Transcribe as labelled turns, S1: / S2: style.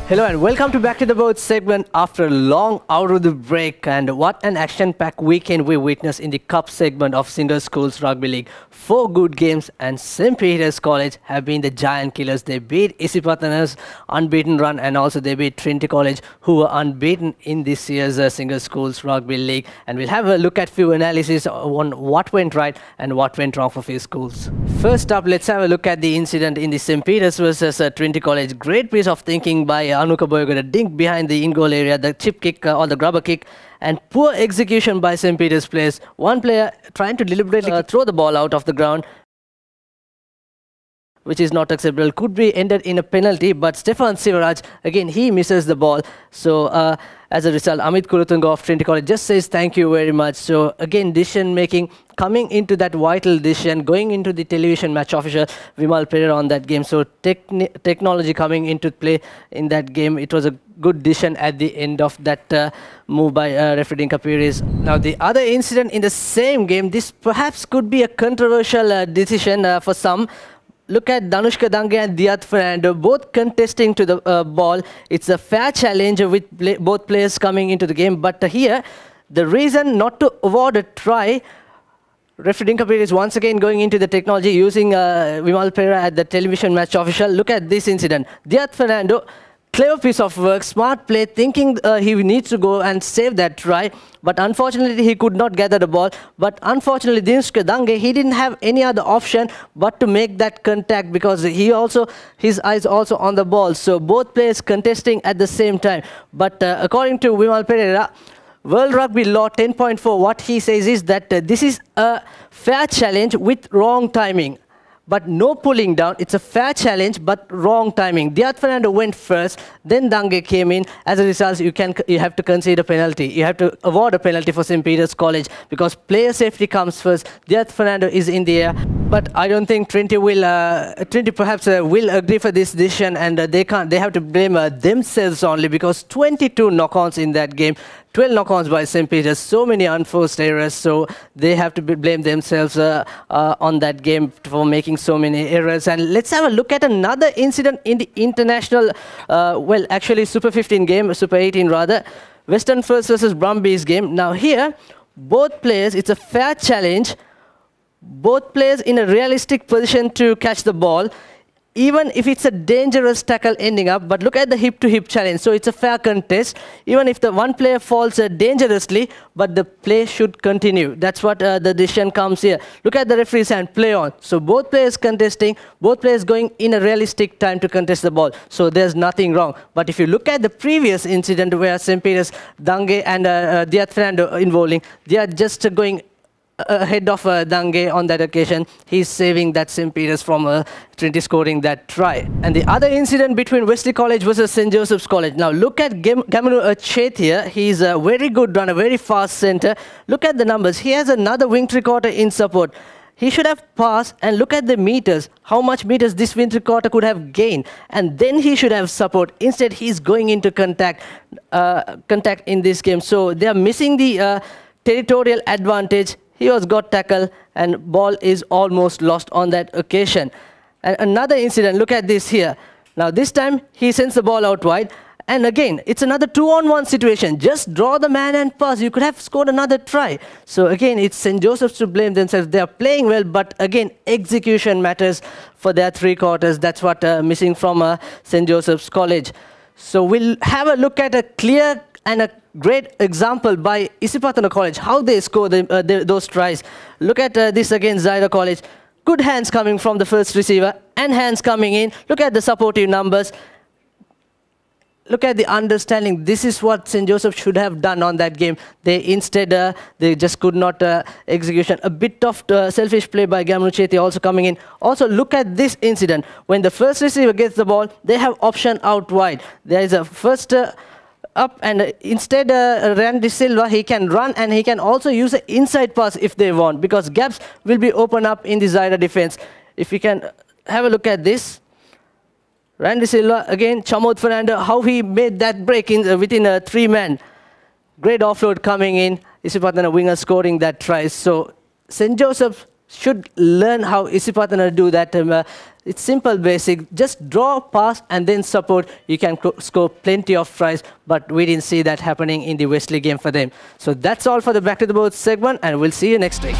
S1: Hello and welcome to Back to the Boat segment after a long out of the break. And what an action-packed weekend we witnessed in the Cup segment of Single Schools Rugby League. 4 good games and St. Peter's College have been the giant killers. They beat Isipatana's unbeaten run and also they beat Trinity College, who were unbeaten in this year's Single Schools Rugby League. And we'll have a look at few analysis on what went right and what went wrong for few schools. First up, let's have a look at the incident in the St. Peter's versus Trinity College. Great piece of thinking by Anuka Boyga, the dink behind the in-goal area, the chip kick or the grubber kick, and poor execution by St. Peter's players. One player trying to deliberately throw the ball out of the ground, which is not acceptable, could be ended in a penalty, but Stefan Sivaraj, again, he misses the ball. So as a result, Amit Kurutunga of Trinity College just says thank you very much. So again, decision making, coming into that vital decision, going into the television match official, Vimal Pereira on that game. So technology coming into play in that game. It was a good decision at the end of that move by referee ThePapare. Now the other incident in the same game, this perhaps could be a controversial decision for some. Look at Danushka Dange and Diyat Fernando, both contesting to the ball. It's a fair challenge with both players coming into the game. But here, the reason not to award a try, referee ThePapare is once again going into the technology, using Vimal Pereira at the television match official. Look at this incident. Diyat Fernando, clever piece of work, smart play, thinking he needs to go and save that try. But unfortunately, he could not gather the ball. But unfortunately, Danushka Dange, he didn't have any other option but to make that contact because his eyes also on the ball. So both players contesting at the same time. But according to Vimal Pereira, World Rugby Law 10.4, what he says is that this is a fair challenge with wrong timing. But no pulling down. It's a fair challenge, but wrong timing. Diyat Fernando went first, then Dange came in. As a result, you have to concede a penalty. You have to award a penalty for St. Peter's College because player safety comes first. Diyat Fernando is in the air, but I don't think Trinity perhaps will agree for this decision, and they have to blame themselves only because 22 knock-ons in that game. 12 knock-ons by St. Peter's, so many unforced errors, so they have to blame themselves on that game for making so many errors. And let's have a look at another incident in the international, well, actually Super 15 game, Super 18 rather, Western First versus Brumbies game. Now here, both players, it's a fair challenge, both players in a realistic position to catch the ball, even if it's a dangerous tackle ending up. But look at the hip-to-hip challenge. So it's a fair contest. Even if the one player falls dangerously, but the play should continue. That's what the decision comes here. Look at the referee's hand, play on. So both players contesting, both players going in a realistic time to contest the ball. So there's nothing wrong. But if you look at the previous incident where St. Peter's, Dange and Diyat Fernando involving, they are just going ahead of Dange on that occasion. He's saving that St. Peter's from Trinity scoring that try. And the other incident between Wesley College versus St. Joseph's College. Now look at Gemunu Chethiya. He's a very good runner, very fast centre. Look at the numbers. He has another wing three-quarter in support. He should have passed, and look at the meters, how much meters this wing three-quarter could have gained. And then he should have support. Instead, he's going into contact in this game. So they are missing the territorial advantage. He was got tackled and ball is almost lost on that occasion. And another incident, look at this here. Now this time he sends the ball out wide. And again, it's another 2-on-1 situation. Just draw the man and pass. You could have scored another try. So again, it's St. Joseph's to blame themselves. They are playing well, but again, execution matters for their three quarters. That's what missing from St. Joseph's College. So we'll have a look at a clear and a great example by Isipatana College, how they score those tries. Look at this against Zaira College. Good hands coming from the first receiver and hands coming in. Look at the supportive numbers. Look at the understanding. This is what St. Joseph should have done on that game. They instead, they just could not execution. A bit of selfish play by Gemunu Chethiya also coming in. Also, look at this incident. When the first receiver gets the ball, they have option out wide. There is a first up, and instead Randy Silva, he can run and he can also use an inside pass if they want, because gaps will be open up in the Zaira defense. If we can have a look at this. Randy Silva, again, Chamod Fernando, how he made that break in within 3 men. Great offload coming in. Isipatana winger scoring that try. So St. Joseph should learn how Isipatana do that. It's simple, basic. Just draw, pass, and then support. You can score plenty of tries, but we didn't see that happening in the Wesley game for them. So that's all for the Back to the Board segment, and we'll see you next week.